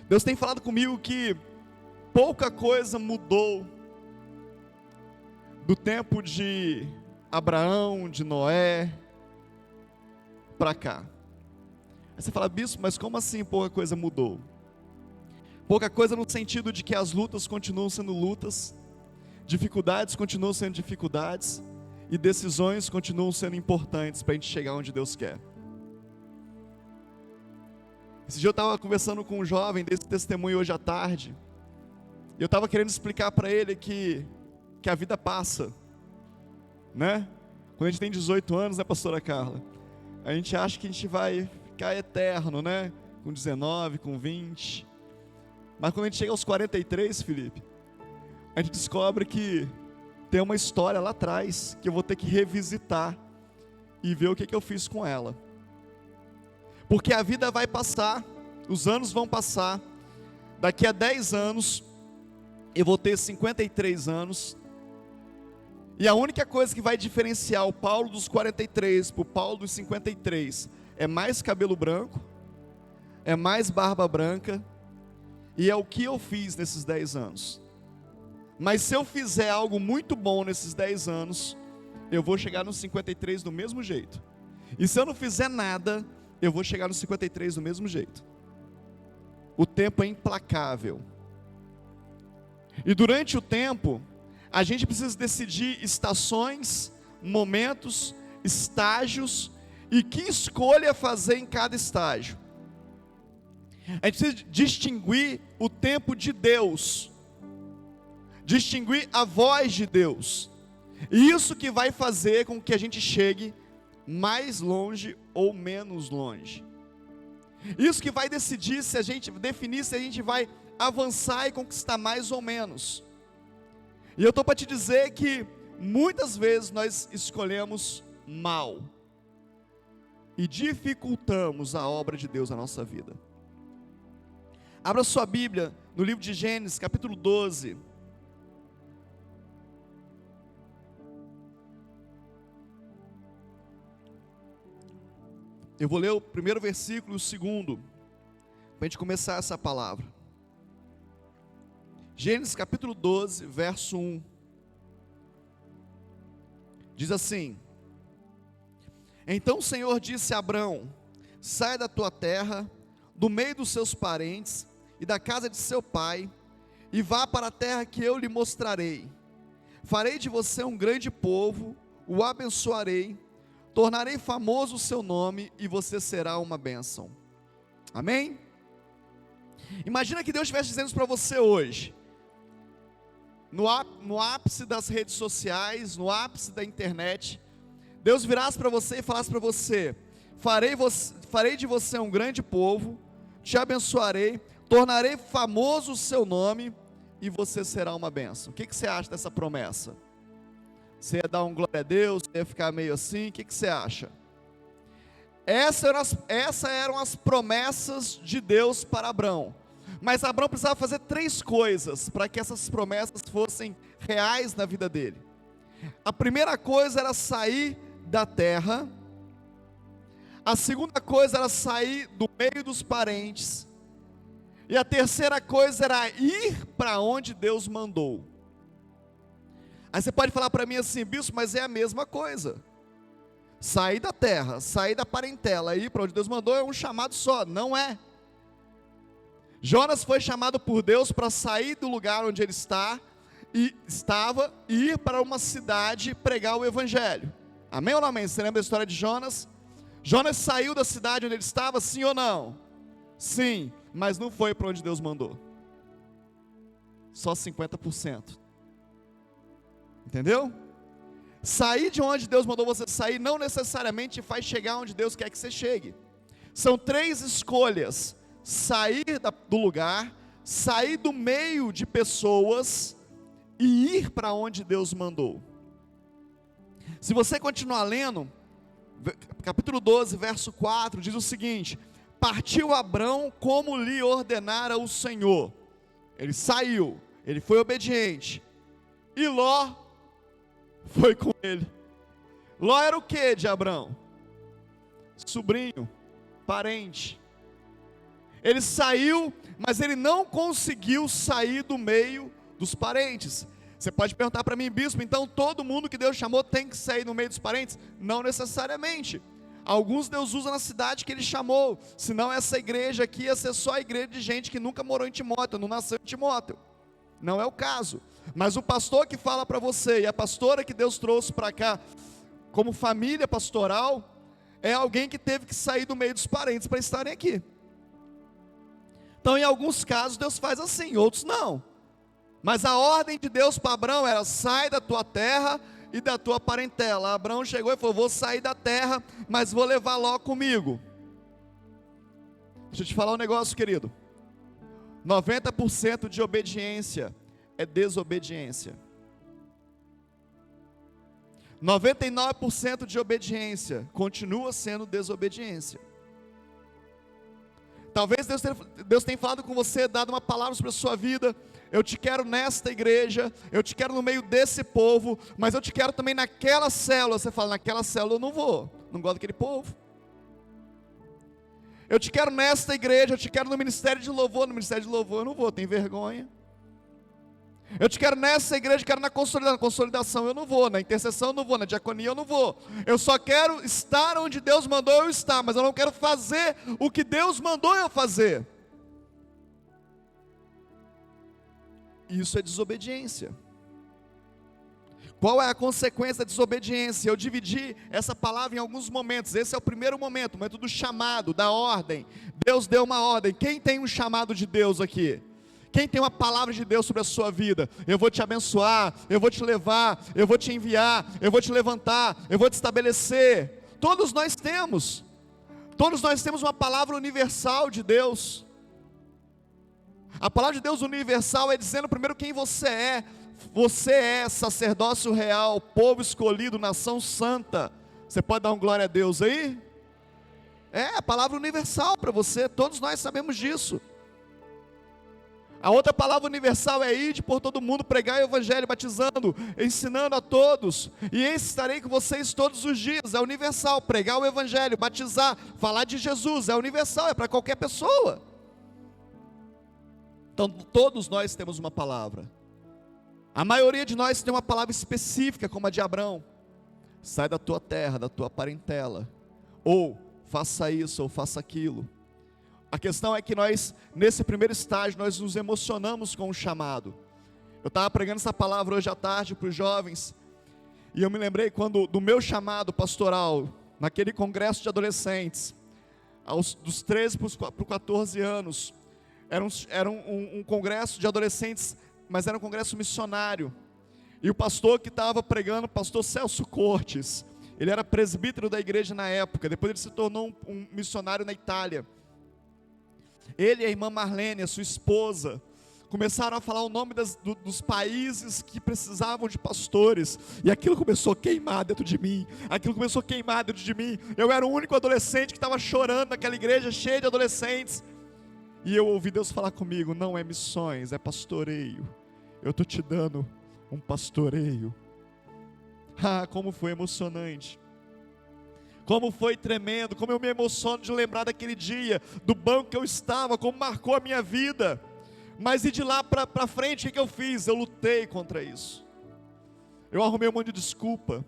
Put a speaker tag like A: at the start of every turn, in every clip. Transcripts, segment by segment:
A: Deus tem falado comigo que pouca coisa mudou do tempo de Abraão, de Noé, para cá. Aí você fala, bispo, mas como assim pouca coisa mudou? Pouca coisa no sentido de que as lutas continuam sendo lutas, dificuldades continuam sendo dificuldades, e decisões continuam sendo importantes para a gente chegar onde Deus quer. Esse dia eu estava conversando com um jovem desse testemunho hoje à tarde, e eu estava querendo explicar para ele que a vida passa, né? Quando a gente tem 18 anos, né, pastora Carla? A gente acha que a gente vai ficar eterno, né? Com 19, com 20. Mas quando a gente chega aos 43, Felipe, a gente descobre que tem uma história lá atrás que eu vou ter que revisitar e ver o que eu fiz com ela. Porque a vida vai passar, os anos vão passar. Daqui a 10 anos, eu vou ter 53 anos. E a única coisa que vai diferenciar o Paulo dos 43 para o Paulo dos 53 é mais cabelo branco, é mais barba branca, e é o que eu fiz nesses 10 anos. Mas se eu fizer algo muito bom nesses 10 anos, eu vou chegar nos 53 do mesmo jeito. E se eu não fizer nada, eu vou chegar nos 53 do mesmo jeito. O tempo é implacável. E durante o tempo, a gente precisa decidir estações, momentos, estágios, e que escolha fazer em cada estágio. A gente precisa distinguir o tempo de Deus, distinguir a voz de Deus, e isso que vai fazer com que a gente chegue mais longe ou menos longe. Isso que vai definir se a gente vai avançar e conquistar mais ou menos. E eu estou para te dizer que muitas vezes nós escolhemos mal e dificultamos a obra de Deus na nossa vida. Abra sua Bíblia no livro de Gênesis, capítulo 12. Eu vou ler o primeiro versículo e o segundo, para a gente começar essa palavra. Gênesis capítulo 12, verso 1. Diz assim: Então o Senhor disse a Abrão: Sai da tua terra, do meio dos seus parentes e da casa de seu pai, e vá para a terra que eu lhe mostrarei. Farei de você um grande povo, o abençoarei, tornarei famoso o seu nome, e você será uma bênção. Amém? Imagina que Deus estivesse dizendo isso para você hoje, no ápice das redes sociais, no ápice da internet. Deus virasse para você e falasse para você: farei de você um grande povo, te abençoarei, tornarei famoso o seu nome, e você será uma bênção. O que você acha dessa promessa? Você ia dar um glória a Deus? Você ia ficar meio assim? O que você acha? Essas eram as promessas de Deus para Abrão. Mas Abrão precisava fazer 3 coisas para que essas promessas fossem reais na vida dele. A primeira coisa era sair da terra. A segunda coisa era sair do meio dos parentes. E a terceira coisa era ir para onde Deus mandou. Aí você pode falar para mim assim: bispo, mas é a mesma coisa. Sair da terra, sair da parentela, ir para onde Deus mandou é um chamado só. Não é. Jonas foi chamado por Deus para sair do lugar onde ele estava e ir para uma cidade pregar o evangelho. Amém ou não amém? Você lembra da história de Jonas? Jonas saiu da cidade onde ele estava, sim ou não? Sim, mas não foi para onde Deus mandou. Só 50%. Entendeu? Sair de onde Deus mandou você sair não necessariamente faz chegar onde Deus quer que você chegue. São 3 escolhas: sair do lugar, sair do meio de pessoas e ir para onde Deus mandou. Se você continuar lendo, capítulo 12, verso 4, diz o seguinte: Partiu Abrão como lhe ordenara o Senhor. Ele saiu, ele foi obediente, e Ló foi com ele. Ló era o que de Abrão? Sobrinho, parente. Ele saiu, mas ele não conseguiu sair do meio dos parentes. Você pode perguntar para mim, bispo, então todo mundo que Deus chamou tem que sair no meio dos parentes? Não necessariamente. Alguns Deus usa na cidade que Ele chamou, senão essa igreja aqui ia ser só a igreja de gente que nunca morou em Timóteo, não nasceu em Timóteo. Não é o caso. Mas o pastor que fala para você, e a pastora que Deus trouxe para cá, como família pastoral, é alguém que teve que sair do meio dos parentes para estarem aqui. Então em alguns casos Deus faz assim, outros não. Mas a ordem de Deus para Abraão era: sai da tua terra e da tua parentela. Abraão chegou e falou: vou sair da terra, mas vou levar Ló comigo. Deixa eu te falar um negócio, querido. 90% de obediência é desobediência. 99% de obediência continua sendo desobediência. Talvez Deus tenha falado com você, dado uma palavra sobre a sua vida: eu te quero nesta igreja, eu te quero no meio desse povo, mas eu te quero também naquela célula. Você fala: naquela célula eu não vou, não gosto daquele povo. Eu te quero nesta igreja, eu te quero no ministério de louvor, no ministério de louvor eu não vou, tenho vergonha. Eu te quero nessa igreja, eu quero na consolidação eu não vou, na intercessão eu não vou, na diaconia eu não vou. Eu só quero estar onde Deus mandou eu estar, mas eu não quero fazer o que Deus mandou eu fazer. Isso é desobediência. Qual é a consequência da desobediência? Eu dividi essa palavra em alguns momentos. Esse é o primeiro momento, o momento do chamado, da ordem. Deus deu uma ordem. Quem tem um chamado de Deus aqui? Quem tem uma palavra de Deus sobre a sua vida? Eu vou te abençoar, eu vou te levar, eu vou te enviar, eu vou te levantar, eu vou te estabelecer. Todos nós temos uma palavra universal de Deus. A palavra de Deus universal é dizendo primeiro quem você é. Você é sacerdócio real, povo escolhido, nação santa. Você pode dar um glória a Deus aí? É a palavra universal para você, todos nós sabemos disso. A outra palavra universal é: ide por todo mundo, pregar o evangelho, batizando, ensinando a todos, e estarei com vocês todos os dias. É universal, pregar o evangelho, batizar, falar de Jesus, é universal, é para qualquer pessoa. Então todos nós temos uma palavra. A maioria de nós tem uma palavra específica, como a de Abraão: sai da tua terra, da tua parentela, ou faça isso, ou faça aquilo. A questão é que nós, nesse primeiro estágio, nós nos emocionamos com o chamado. Eu estava pregando essa palavra hoje à tarde para os jovens, e eu me lembrei do meu chamado pastoral, naquele congresso de adolescentes, dos 13 para os 14 anos. Era um congresso de adolescentes, mas era um congresso missionário. E o pastor que estava pregando, o pastor Celso Cortes, ele era presbítero da igreja na época, depois ele se tornou um missionário na Itália. Ele e a irmã Marlene, a sua esposa, começaram a falar o nome dos países que precisavam de pastores, e aquilo começou a queimar dentro de mim, eu era o único adolescente que estava chorando naquela igreja cheia de adolescentes, e eu ouvi Deus falar comigo: não é missões, é pastoreio, eu estou te dando um pastoreio. Ah, como foi emocionante, como foi tremendo, como eu me emociono de lembrar daquele dia, do banco que eu estava, como marcou a minha vida. Mas e de lá para frente, o que eu fiz? Eu lutei contra isso. Eu arrumei um monte de desculpa,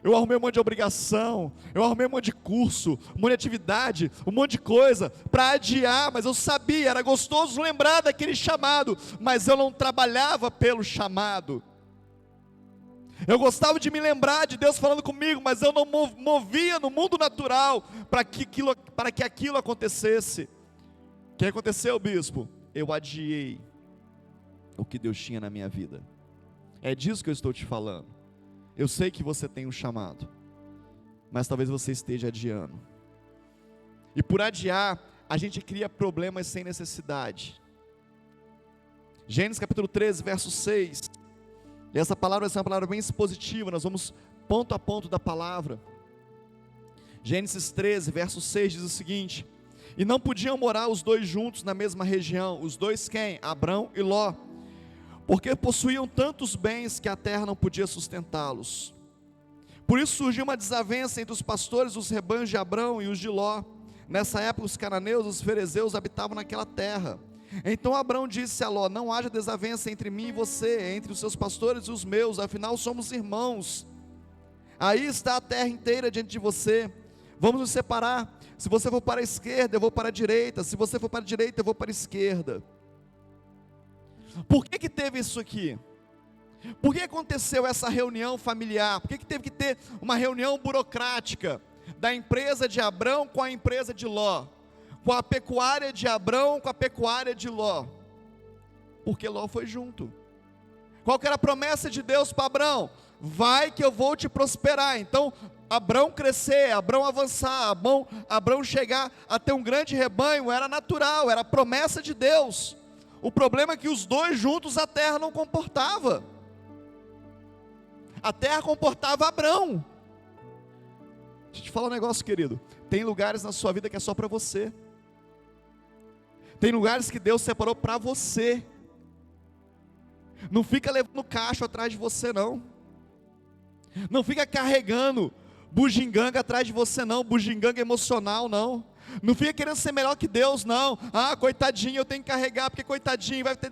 A: eu arrumei um monte de obrigação, eu arrumei um monte de curso, um monte de atividade, um monte de coisa, para adiar, mas eu sabia, era gostoso lembrar daquele chamado, mas eu não trabalhava pelo chamado. Eu gostava de me lembrar de Deus falando comigo, mas eu não movia no mundo natural para que aquilo acontecesse. O que aconteceu, bispo? Eu adiei o que Deus tinha na minha vida. É disso que eu estou te falando. Eu sei que você tem um chamado, mas talvez você esteja adiando. E por adiar, a gente cria problemas sem necessidade. Gênesis capítulo 13, verso 6. E essa palavra vai ser uma palavra bem expositiva, nós vamos ponto a ponto da palavra. Gênesis 13, verso 6 diz o seguinte: e não podiam morar os dois juntos na mesma região. Os dois quem? Abrão e Ló, porque possuíam tantos bens que a terra não podia sustentá-los. Por isso surgiu uma desavença entre os pastores dos rebanhos de Abrão e os de Ló. Nessa época os cananeus, os ferezeus habitavam naquela terra. Então Abrão disse a Ló: não haja desavença entre mim e você, entre os seus pastores e os meus, afinal somos irmãos. Aí está a terra inteira diante de você, vamos nos separar. Se você for para a esquerda, eu vou para a direita, se você for para a direita, eu vou para a esquerda. Por que teve isso aqui? Por que aconteceu essa reunião familiar? Por que teve que ter uma reunião burocrática da empresa de Abrão com a empresa de Ló, com a pecuária de Abrão com a pecuária de Ló? Porque Ló foi junto. Qual que era a promessa de Deus para Abrão? Vai que eu vou te prosperar. Então Abrão crescer, Abrão avançar, Abrão chegar a ter um grande rebanho, era natural, era a promessa de Deus. O problema é que os dois juntos a terra não comportava. A terra comportava Abrão. Deixa eu te falar um negócio, querido. Tem lugares na sua vida que é só para você. Tem lugares que Deus separou para você. Não fica levando cacho atrás de você, não. Não fica carregando bugiganga atrás de você, não. Bugiganga emocional, não. Não fica querendo ser melhor que Deus, não. Ah, coitadinho, eu tenho que carregar, porque coitadinho vai ter...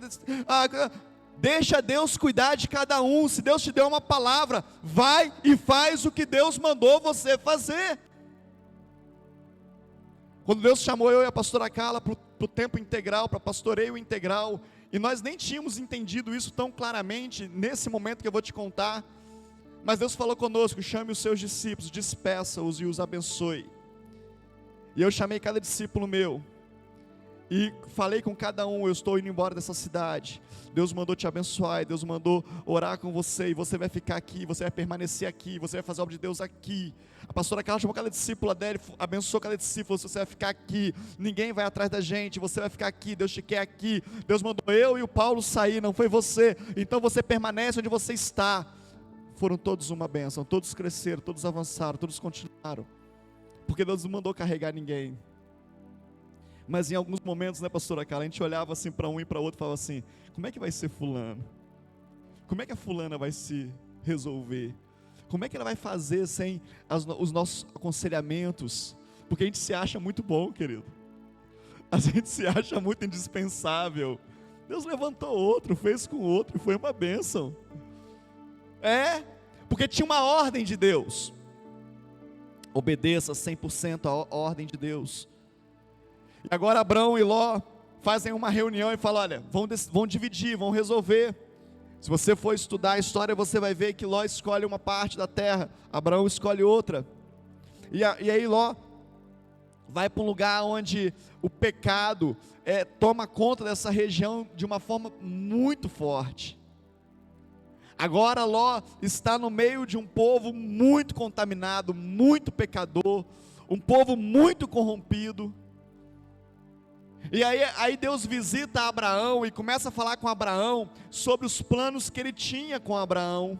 A: Deixa Deus cuidar de cada um. Se Deus te deu uma palavra, vai e faz o que Deus mandou você fazer. Quando Deus chamou eu e a pastora Carla para o tempo integral, para pastoreio integral, e nós nem tínhamos entendido isso tão claramente, nesse momento que eu vou te contar, mas Deus falou conosco: chame os seus discípulos, despeça-os e os abençoe. E eu chamei cada discípulo meu, e falei com cada um: eu estou indo embora dessa cidade, Deus mandou te abençoar, Deus mandou orar com você, e você vai ficar aqui, você vai permanecer aqui, você vai fazer a obra de Deus aqui. A pastora Carla chamou cada discípula dela, abençoou cada discípulo: você vai ficar aqui, ninguém vai atrás da gente, você vai ficar aqui, Deus te quer aqui. Deus mandou eu e o Paulo sair, não foi você, então você permanece onde você está. Foram todos uma bênção, todos cresceram, todos avançaram, todos continuaram, porque Deus não mandou carregar ninguém. Mas em alguns momentos, né, pastora Carla, a gente olhava assim para um e para outro e falava assim: como é que vai ser fulano? Como é que a fulana vai se resolver? Como é que ela vai fazer sem os nossos aconselhamentos? Porque a gente se acha muito bom, querido. A gente se acha muito indispensável. Deus levantou outro, fez com outro, e foi uma bênção. Porque tinha uma ordem de Deus. Obedeça 100% a ordem de Deus. E agora Abrão e Ló fazem uma reunião e falam: olha, vão dividir, vão resolver. Se você for estudar a história, você vai ver que Ló escolhe uma parte da terra, Abrão escolhe outra. E aí Ló vai para um lugar onde o pecado toma conta dessa região de uma forma muito forte. Agora Ló está no meio de um povo muito contaminado, muito pecador, um povo muito corrompido. E aí Deus visita Abraão e começa a falar com Abraão sobre os planos que ele tinha com Abraão.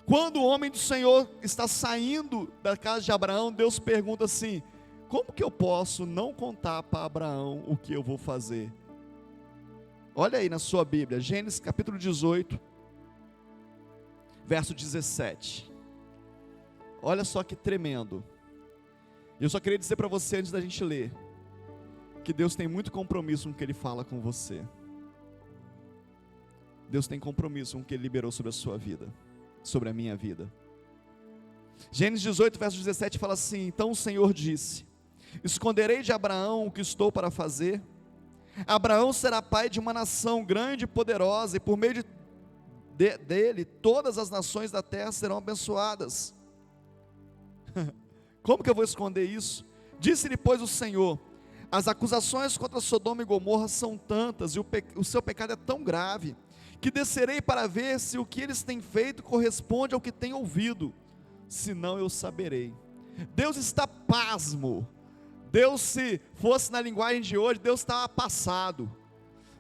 A: Quando o homem do Senhor está saindo da casa de Abraão, Deus pergunta assim: como que eu posso não contar para Abraão o que eu vou fazer? Olha aí na sua Bíblia, Gênesis capítulo 18, verso 17. Olha só que tremendo. Eu só queria dizer para você, antes da gente ler, que Deus tem muito compromisso com o que Ele fala com você. Deus tem compromisso com o que Ele liberou sobre a sua vida, sobre a minha vida. Gênesis 18, verso 17 fala assim: então o Senhor disse: esconderei de Abraão o que estou para fazer? Abraão será pai de uma nação grande e poderosa, e por meio dele todas as nações da terra serão abençoadas. Como que eu vou esconder isso? Disse-lhe, pois, o Senhor: as acusações contra Sodoma e Gomorra são tantas, e o seu pecado é tão grave, que descerei para ver se o que eles têm feito corresponde ao que têm ouvido, senão eu saberei. Deus está pasmo. Deus, se fosse na linguagem de hoje, Deus estava passado.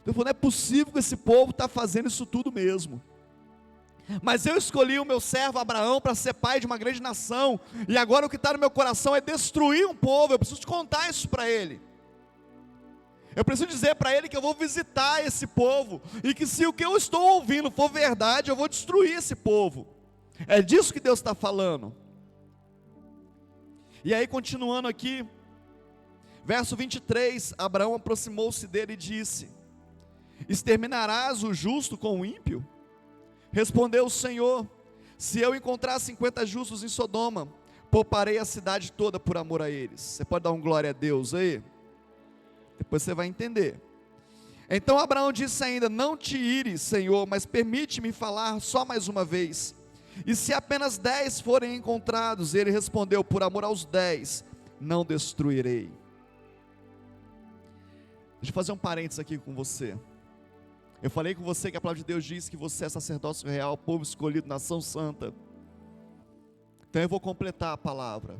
A: Deus falou: não é possível que esse povo está fazendo isso tudo mesmo. Mas eu escolhi o meu servo Abraão para ser pai de uma grande nação, e agora o que está no meu coração é destruir um povo. Eu preciso contar isso para ele. Eu preciso dizer para ele que eu vou visitar esse povo, e que se o que eu estou ouvindo for verdade, eu vou destruir esse povo. É disso que Deus está falando. E aí, continuando aqui, Verso 23, Abraão aproximou-se dele e disse: exterminarás o justo com o ímpio? Respondeu o Senhor: se eu encontrar 50 justos em Sodoma, pouparei a cidade toda por amor a eles. Você pode dar um glória a Deus aí? Depois você vai entender. Então Abraão disse ainda: não te ires, Senhor, mas permite-me falar só mais uma vez. E se apenas 10 forem encontrados? Ele respondeu: por amor aos 10, não destruirei. Deixa eu fazer um parênteses aqui com você. Eu falei com você que a palavra de Deus diz que você é sacerdócio real, povo escolhido, nação santa. Então eu vou completar a palavra.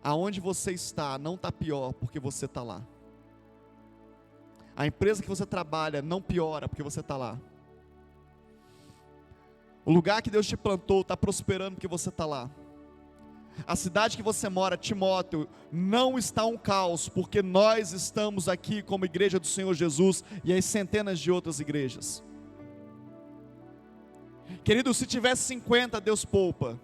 A: Aonde você está não está pior porque você está lá. A empresa que você trabalha não piora porque você está lá. O lugar que Deus te plantou está prosperando porque você está lá. A cidade que você mora, Timóteo, não está um caos, porque nós estamos aqui como igreja do Senhor Jesus e as centenas de outras igrejas. Querido, se tivesse 50, Deus poupa.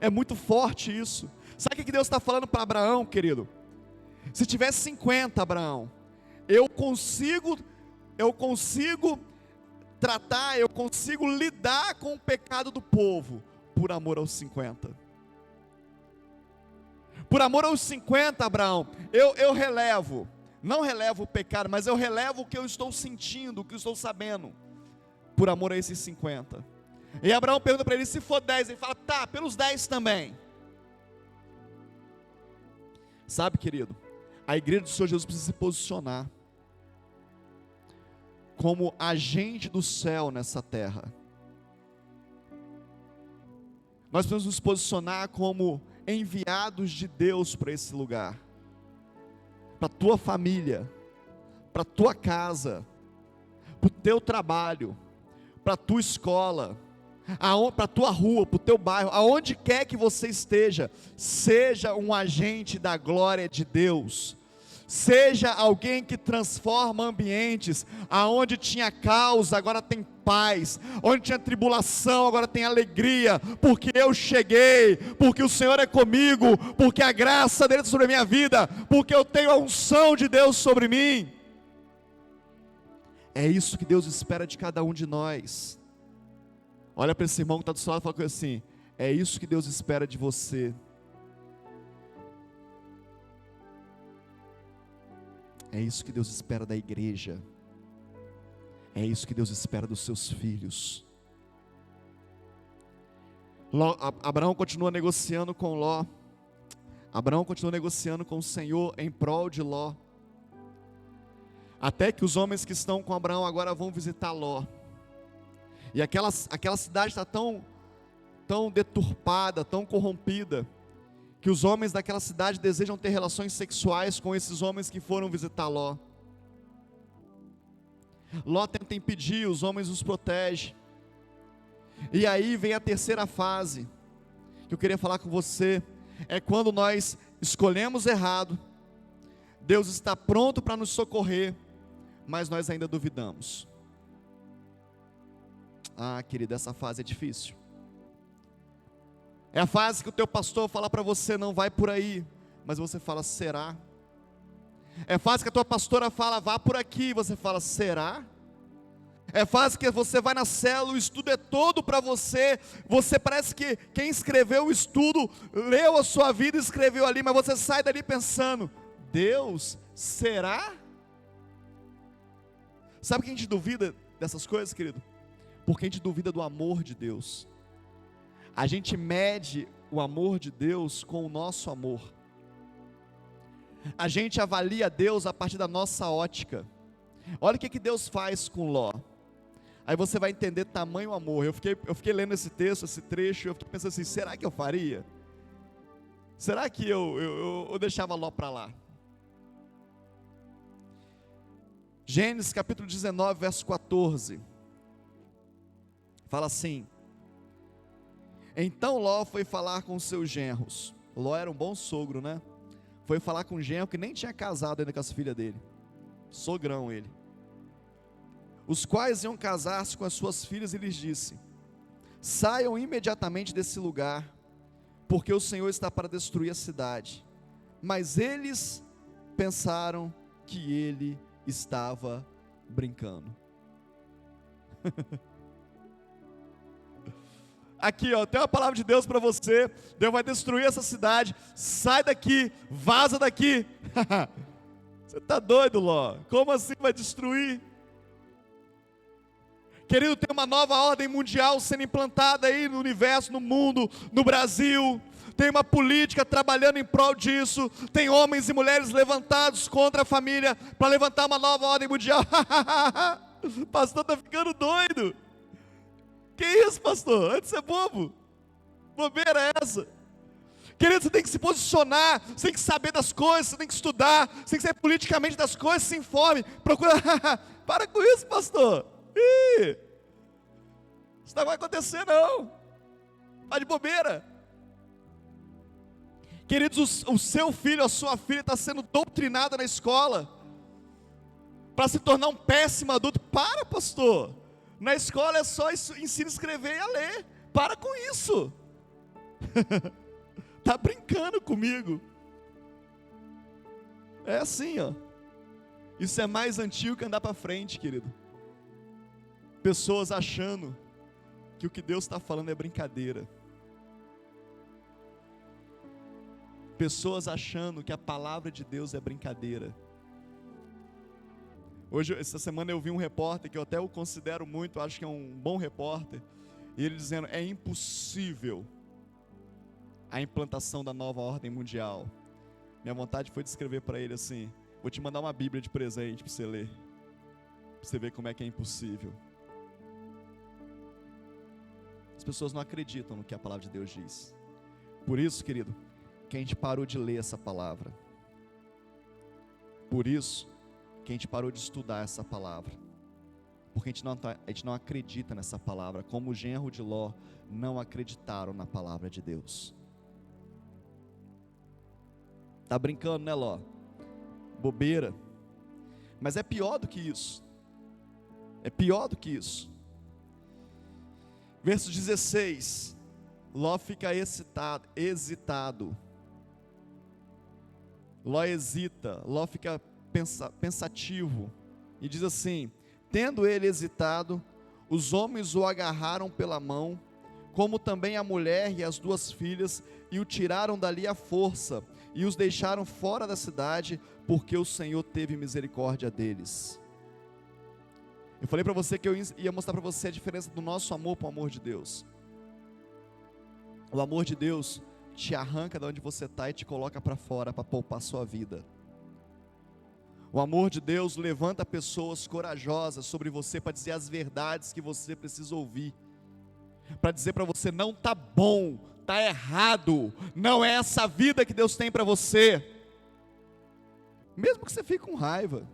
A: É muito forte isso. Sabe o que Deus está falando para Abraão, querido? Se tivesse 50, Abraão, eu consigo tratar, eu consigo lidar com o pecado do povo, por amor aos 50. Por amor aos 50, Abraão, eu relevo, não relevo o pecado, mas eu relevo o que eu estou sentindo, o que eu estou sabendo, por amor a esses 50. E Abraão pergunta para ele: se for 10, ele fala: tá, pelos 10 também. Sabe, querido, a igreja do Senhor Jesus precisa se posicionar como agente do céu nessa terra. Nós precisamos nos posicionar como enviados de Deus para esse lugar, para a tua família, para a tua casa, para o teu trabalho, para a tua escola, para a tua rua, para o teu bairro, aonde quer que você esteja, seja um agente da glória de Deus. Seja alguém que transforma ambientes. Aonde tinha caos, agora tem paz. Onde tinha tribulação, agora tem alegria. Porque eu cheguei, porque o Senhor é comigo, porque a graça dele é sobre a minha vida, porque eu tenho a unção de Deus sobre mim. É isso que Deus espera de cada um de nós. Olha para esse irmão que está do seu lado e fala assim: é isso que Deus espera de você. É isso que Deus espera da igreja. É isso que Deus espera dos seus filhos. Abraão continua negociando com Ló. Abraão continua negociando com o Senhor em prol de Ló. Até que os homens que estão com Abraão agora vão visitar Ló. E aquela cidade está tão deturpada, tão corrompida, que os homens daquela cidade desejam ter relações sexuais com esses homens que foram visitar Ló. Ló tenta impedir, os homens os protegem. E aí vem a terceira fase, que eu queria falar com você, é quando nós escolhemos errado, Deus está pronto para nos socorrer, mas nós ainda duvidamos. Ah, querido, essa fase é difícil. É a fase que o teu pastor fala para você: não vai por aí, mas você fala: será? É a fase que a tua pastora fala: vá por aqui, você fala: será? É a fase que você vai na célula, o estudo é todo para você, você parece que quem escreveu o estudo, leu a sua vida e escreveu ali, mas você sai dali pensando: Deus, será? Sabe que a gente duvida dessas coisas, querido? Porque a gente duvida do amor de Deus. A gente mede o amor de Deus com o nosso amor. A gente avalia Deus a partir da nossa ótica. Olha o que Deus faz com Ló. Aí você vai entender tamanho amor. Eu fiquei lendo esse texto, esse trecho, e eu fiquei pensando assim: será que eu faria? Será que eu deixava Ló para lá? Gênesis capítulo 19, verso 14. Fala assim: então Ló foi falar com seus genros. Ló era um bom sogro, né? Foi falar com um genro que nem tinha casado ainda com as filhas dele. Sogrão ele. Os quais iam casar-se com as suas filhas, e lhes disse: saiam imediatamente desse lugar, porque o Senhor está para destruir a cidade. mas eles pensaram que ele estava brincando. Aqui, ó, tem uma palavra de Deus para você. Deus vai destruir essa cidade. Sai daqui, vaza daqui. Você está doido, Ló? Como assim vai destruir? Querido, tem uma nova ordem mundial sendo implantada aí no universo, no mundo, no Brasil. Tem uma política trabalhando em prol disso. Tem homens e mulheres levantados contra a família para levantar uma nova ordem mundial. O pastor está ficando doido. Que isso, pastor? Antes de ser bobo. Bobeira é essa? Querido, você tem que se posicionar, você tem que saber das coisas, você tem que estudar, você tem que saber politicamente das coisas, se informe, procura. Para com isso, pastor. Isso não vai acontecer, não. Está de bobeira. Queridos, o seu filho, a sua filha está sendo doutrinada na escola para se tornar um péssimo adulto. Para, pastor. Na escola é só ensino a escrever e a ler. Para com isso. Está brincando comigo. É assim, ó. Isso é mais antigo que andar para frente, querido. Pessoas achando que o que Deus está falando é brincadeira. Pessoas achando que a palavra de Deus é brincadeira. Hoje, essa semana eu vi um repórter que eu até o considero muito, acho que é um bom repórter, e ele dizendo, é impossível a implantação da nova ordem mundial. Minha vontade foi de escrever para ele assim, vou te mandar uma Bíblia de presente para você ler, para você ver como é que é impossível. As pessoas não acreditam no que a palavra de Deus diz. Por isso, querido, que a gente parou de ler essa palavra. Por isso que a gente parou de estudar essa palavra. Porque a gente não acredita nessa palavra, como o genro de Ló não acreditaram na palavra de Deus. Tá brincando, né, Ló? Bobeira. Mas é pior do que isso. É pior do que isso. Verso 16. Ló fica hesitado. Ló hesita, Ló fica pensativo. E diz assim: tendo ele hesitado, os homens o agarraram pela mão, como também a mulher e as duas filhas, e o tiraram dali à força, e os deixaram fora da cidade, porque o Senhor teve misericórdia deles. Eu falei para você que eu ia mostrar para você a diferença do nosso amor para o amor de Deus. O amor de Deus te arranca de onde você está e te coloca para fora para poupar sua vida. O amor de Deus levanta pessoas corajosas sobre você para dizer as verdades que você precisa ouvir, para dizer para você, não está bom, está errado, não é essa vida que Deus tem para você. Mesmo que você fique com raiva,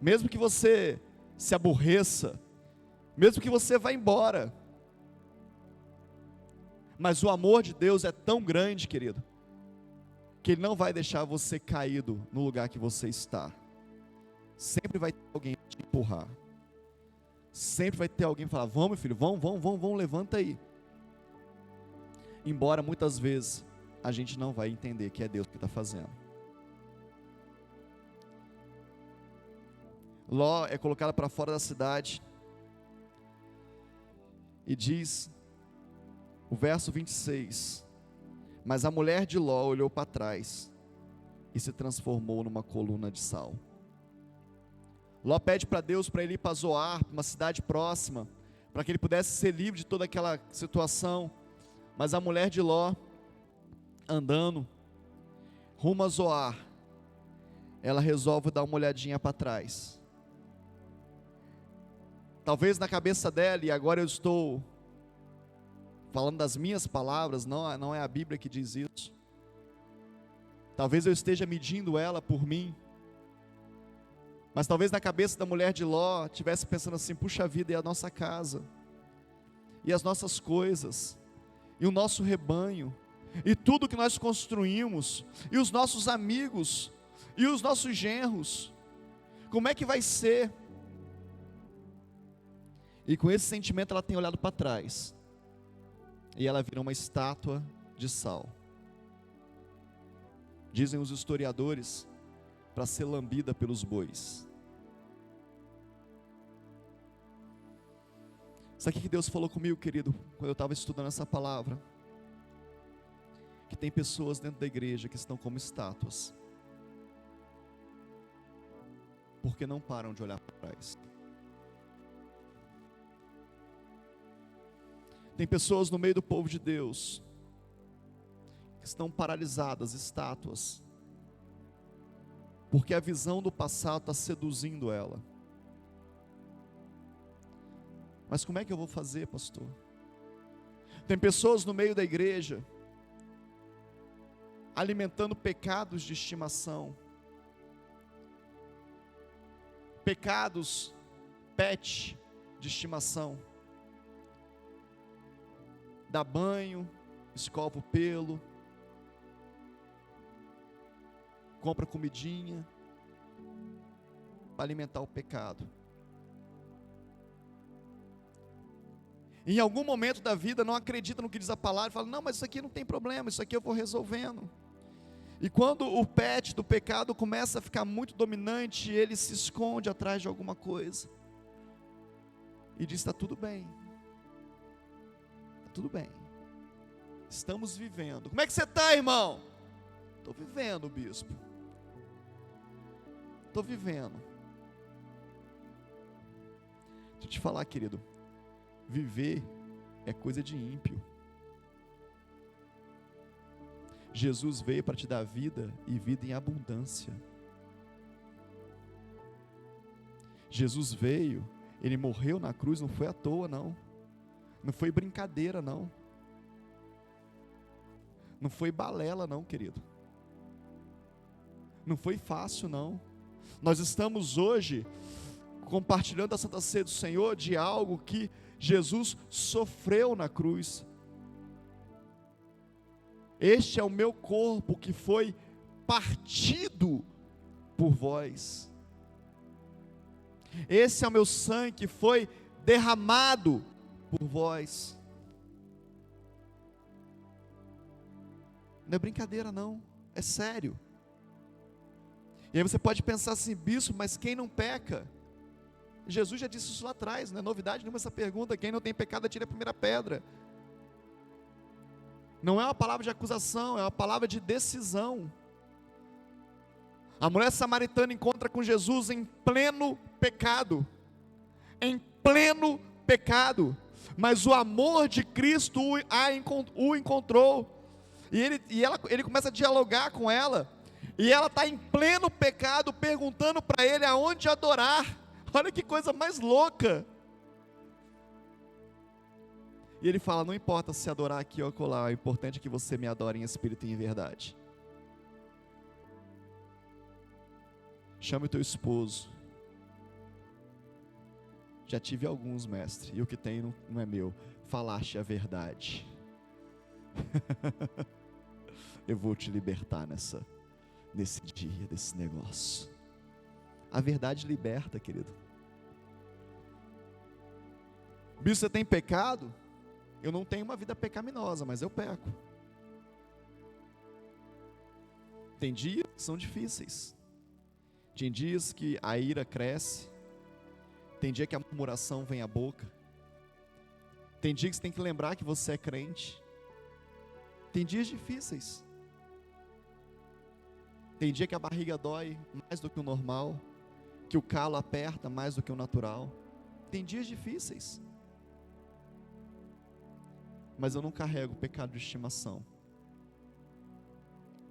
A: mesmo que você se aborreça, mesmo que você vá embora, mas o amor de Deus é tão grande, querido, que Ele não vai deixar você caído no lugar que você está. Sempre vai ter alguém a te empurrar. Sempre vai ter alguém falar, vamos meu filho, vamos, levanta aí. Embora muitas vezes a gente não vai entender que é Deus que está fazendo. Ló é colocado para fora da cidade. E diz o verso 26, mas a mulher de Ló olhou para trás e se transformou numa coluna de sal. Ló pede para Deus para ele ir para Zoar, uma cidade próxima, para que ele pudesse ser livre de toda aquela situação. Mas a mulher de Ló, andando rumo a Zoar, ela resolve dar uma olhadinha para trás. Talvez na cabeça dela, e agora eu estou falando das minhas palavras, não é a Bíblia que diz isso. Talvez eu esteja medindo ela por mim. Mas talvez na cabeça da mulher de Ló estivesse pensando assim, puxa vida, e a nossa casa, e as nossas coisas, e o nosso rebanho, e tudo que nós construímos, e os nossos amigos, e os nossos genros, como é que vai ser? E com esse sentimento ela tem olhado para trás, e ela vira uma estátua de sal, dizem os historiadores, para ser lambida pelos bois. Sabe o que Deus falou comigo, querido, quando eu estava estudando essa palavra? Que tem pessoas dentro da igreja que estão como estátuas, porque não param de olhar para trás. Tem pessoas no meio do povo de Deus que estão paralisadas, estátuas, porque a visão do passado está seduzindo ela. Mas como é que eu vou fazer, pastor? Tem pessoas no meio da igreja alimentando pecados de estimação, pecados pet de estimação. Dá banho, escova o pelo, compra comidinha para alimentar o pecado. Em algum momento da vida não acredita no que diz a palavra, fala, não, mas isso aqui não tem problema, isso aqui eu vou resolvendo. E quando o pet do pecado começa a ficar muito dominante, ele se esconde atrás de alguma coisa e diz, está tudo bem, está tudo bem, estamos vivendo. Como é que você está, irmão? Estou vivendo, bispo, estou vivendo. Deixa eu te falar, querido, viver é coisa de ímpio. Jesus veio para te dar vida e vida em abundância. Jesus veio, Ele morreu na cruz, não foi à toa não, não foi brincadeira não, não foi balela não, querido, não foi fácil não. Nós estamos hoje compartilhando a Santa Ceia do Senhor de algo que Jesus sofreu na cruz. Este é o meu corpo que foi partido por vós. Esse é o meu sangue que foi derramado por vós. Não é brincadeira não, é sério. E aí você pode pensar assim, bispo, mas quem não peca? Jesus já disse isso lá atrás, não é novidade nenhuma essa pergunta, quem não tem pecado atire a primeira pedra. Não é uma palavra de acusação, é uma palavra de decisão. A mulher samaritana encontra com Jesus em pleno pecado, mas o amor de Cristo o encontrou, e ele começa a dialogar com ela, e ela está em pleno pecado, perguntando para ele aonde adorar. Olha que coisa mais louca. E ele fala, não importa se adorar aqui ou acolá, o importante é que você me adore em espírito e em verdade. Chame o teu esposo. Já tive alguns, mestre, e o que tem não é meu. Falaste a verdade. Eu vou te libertar nesse dia, desse negócio. A verdade liberta, querido. Bispo, você tem pecado? Eu não tenho uma vida pecaminosa, mas eu peco. Tem dias que são difíceis. Tem dias que a ira cresce. Tem dia que a murmuração vem à boca. Tem dia que você tem que lembrar que você é crente. Tem dias difíceis. Tem dia que a barriga dói mais do que o normal, que o calo aperta mais do que o natural. Tem dias difíceis. Mas eu não carrego o pecado de estimação.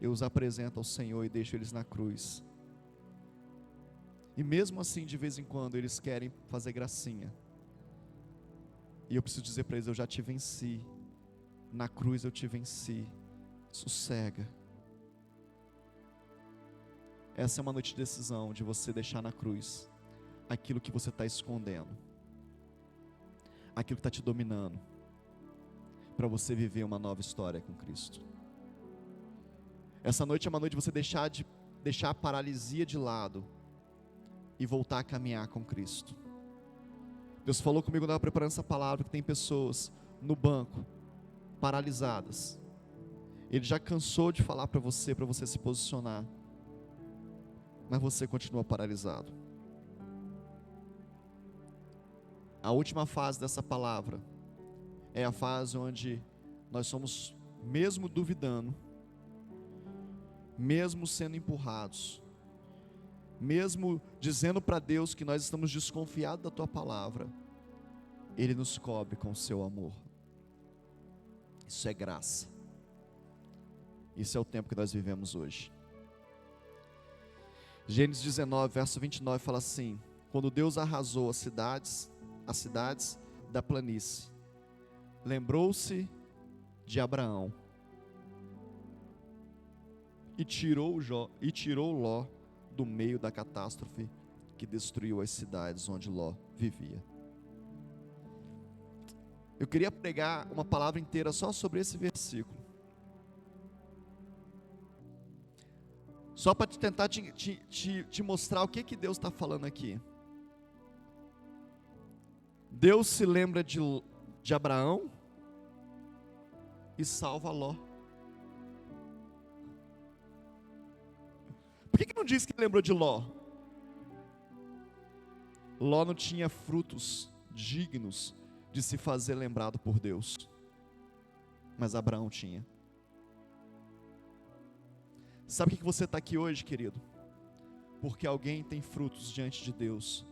A: Eu os apresento ao Senhor e deixo eles na cruz. E mesmo assim, de vez em quando, eles querem fazer gracinha. E eu preciso dizer para eles, eu já te venci. Na cruz eu te venci. Sossega. Essa é uma noite de decisão, de você deixar na cruz aquilo que você está escondendo, aquilo que está te dominando, para você viver uma nova história com Cristo. Essa noite é uma noite de você deixar a paralisia de lado e voltar a caminhar com Cristo. Deus falou comigo quando eu estava preparando essa palavra, que tem pessoas no banco, paralisadas, Ele já cansou de falar para você se posicionar, mas você continua paralisado. A última fase dessa palavra é a fase onde nós somos, mesmo duvidando, mesmo sendo empurrados, mesmo dizendo para Deus que nós estamos desconfiados da tua palavra, Ele nos cobre com o seu amor. Isso é graça. Isso é o tempo que nós vivemos hoje. Gênesis 19, verso 29 fala assim: quando Deus arrasou as cidades da planície, lembrou-se de Abraão e tirou Ló do meio da catástrofe que destruiu as cidades onde Ló vivia. Eu queria pregar uma palavra inteira só sobre esse versículo, só para tentar te mostrar o que Deus está falando aqui. Deus se lembra de Abraão e salva Ló. Por que não diz que lembrou de Ló? Ló não tinha frutos dignos de se fazer lembrado por Deus, mas Abraão tinha. Sabe por que você está aqui hoje, querido? Porque alguém tem frutos diante de Deus,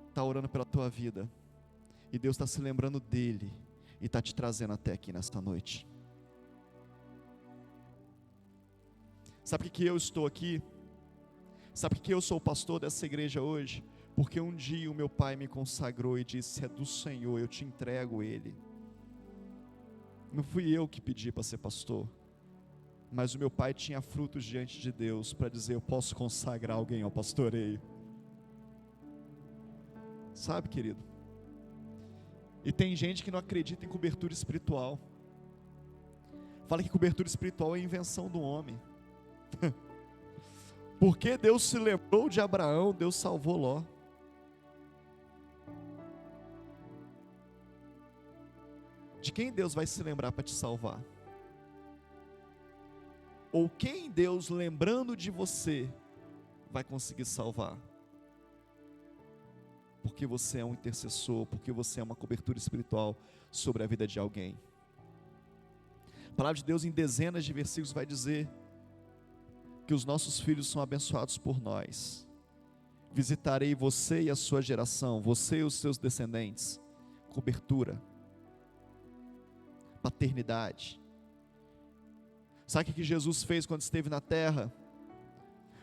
A: está orando pela tua vida, e Deus está se lembrando dele, e está te trazendo até aqui nesta noite. Sabe por que eu estou aqui? Sabe por que eu sou o pastor dessa igreja hoje? Porque um dia o meu pai me consagrou e disse: é do Senhor, eu te entrego ele. Não fui eu que pedi para ser pastor, mas o meu pai tinha frutos diante de Deus para dizer: eu posso consagrar alguém ao pastoreio. Sabe, querido? E tem gente que não acredita em cobertura espiritual, fala que cobertura espiritual é invenção do homem. Porque Deus se lembrou de Abraão, Deus salvou Ló. De quem Deus vai se lembrar para te salvar? Ou quem Deus, lembrando de você, vai conseguir salvar? Porque você é um intercessor, porque você é uma cobertura espiritual sobre a vida de alguém. A palavra de Deus, em dezenas de versículos, vai dizer que os nossos filhos são abençoados por nós. Visitarei você e a sua geração, você e os seus descendentes. Cobertura, paternidade. Sabe o que Jesus fez quando esteve na terra?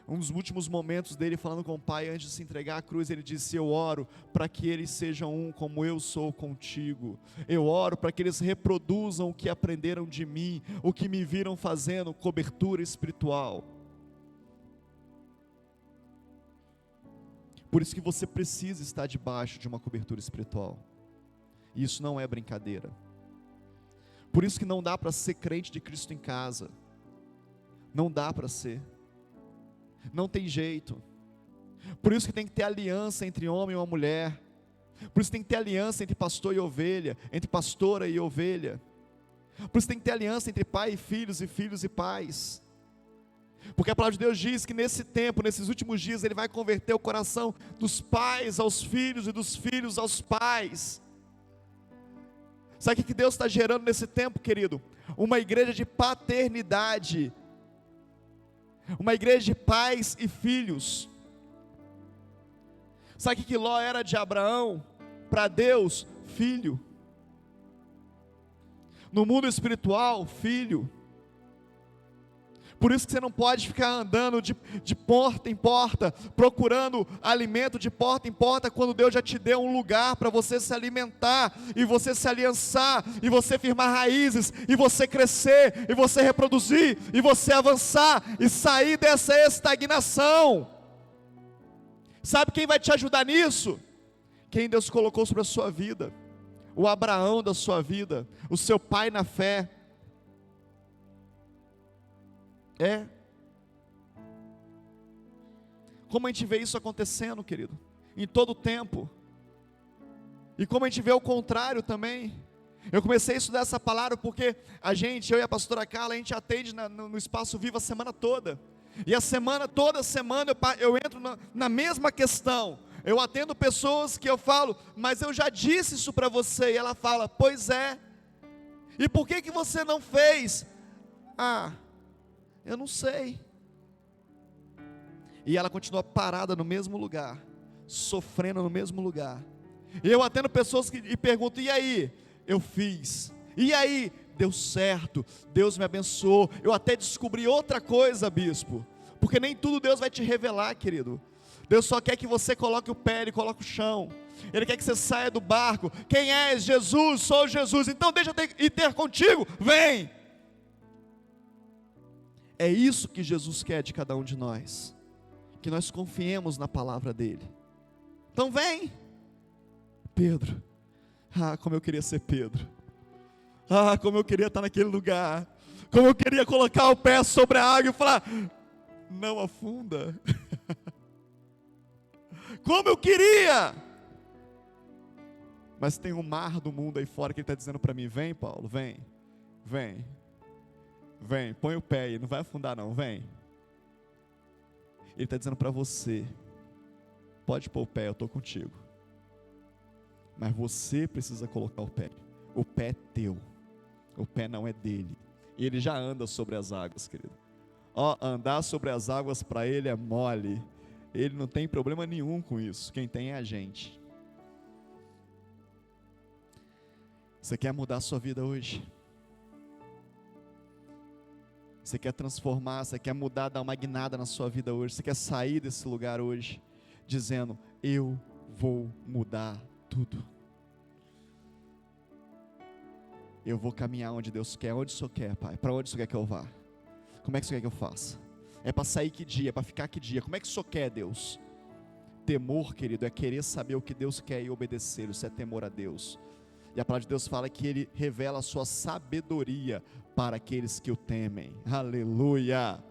A: Um dos últimos momentos dele falando com o Pai antes de se entregar à cruz, ele disse: eu oro para que eles sejam um como eu sou contigo. Eu oro para que eles reproduzam o que aprenderam de mim, o que me viram fazendo. Cobertura espiritual. Por isso que você precisa estar debaixo de uma cobertura espiritual. E isso não é brincadeira. Por isso que não dá para ser crente de Cristo em casa. Não dá para ser. Não tem jeito. Por isso que tem que ter aliança entre homem e uma mulher. Por isso que tem que ter aliança entre pastor e ovelha, entre pastora e ovelha. Por isso que tem que ter aliança entre pai e filhos e pais. Porque a palavra de Deus diz que nesse tempo, nesses últimos dias, Ele vai converter o coração dos pais aos filhos e dos filhos aos pais. Sabe o que Deus está gerando nesse tempo, querido? Uma igreja de paternidade. Uma igreja de pais e filhos. Sabe o que Ló era de Abraão? Para Deus, filho. No mundo espiritual, filho. Por isso que você não pode ficar andando de porta em porta, procurando alimento de porta em porta, quando Deus já te deu um lugar para você se alimentar, e você se aliançar, e você firmar raízes, e você crescer, e você reproduzir, e você avançar, e sair dessa estagnação. Sabe quem vai te ajudar nisso? Quem Deus colocou sobre a sua vida, o Abraão da sua vida, o seu pai na fé. Como a gente vê isso acontecendo, querido, em todo o tempo, e como a gente vê o contrário também. Eu comecei a estudar essa palavra porque eu e a pastora Carla, a gente atende no Espaço Vivo a semana toda. E toda semana eu entro na mesma questão. Eu atendo pessoas que eu falo, mas eu já disse isso para você. E ela fala, pois é. E por que você não fez? Eu não sei. E ela continua parada no mesmo lugar, sofrendo no mesmo lugar. E eu atendo pessoas e pergunto, e aí? Eu fiz. E aí? Deu certo, Deus me abençoou. Eu até descobri outra coisa, bispo. Porque nem tudo Deus vai te revelar, querido. Deus só quer que você coloque o pé, Ele coloca o chão. Ele quer que você saia do barco. Quem és? Jesus, sou Jesus. Então deixa eu ir ter contigo, vem. É isso que Jesus quer de cada um de nós, que nós confiemos na palavra dEle. Então vem. Pedro, como eu queria ser Pedro. Como eu queria estar naquele lugar. Como eu queria colocar o pé sobre a água e falar, não afunda. Como eu queria. Mas tem um mar do mundo aí fora que Ele está dizendo para mim, vem Paulo, vem, põe o pé aí, não vai afundar não, vem. Ele está dizendo para você, pode pôr o pé, eu estou contigo. Mas você precisa colocar o pé é teu, o pé não é dele. E ele já anda sobre as águas, querido. Andar sobre as águas para ele é mole. Ele não tem problema nenhum com isso. Quem tem é a gente. Você quer mudar a sua vida hoje? Você quer transformar, você quer mudar, dar uma guinada na sua vida hoje? Você quer sair desse lugar hoje, dizendo, eu vou mudar tudo. Eu vou caminhar onde Deus quer, onde o Senhor quer, Pai. Para onde o Senhor quer que eu vá? Como é que o Senhor quer que eu faça? É para sair que dia? É para ficar que dia? Como é que o Senhor quer, Deus? Temor, querido, é querer saber o que Deus quer e obedecer. Isso é temor a Deus. E a palavra de Deus fala que Ele revela a sua sabedoria para aqueles que o temem. Aleluia!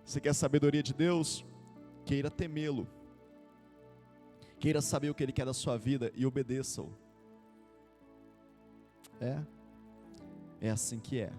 A: Você quer a sabedoria de Deus? Queira temê-lo. Queira saber o que Ele quer da sua vida e obedeça-o. É assim que é.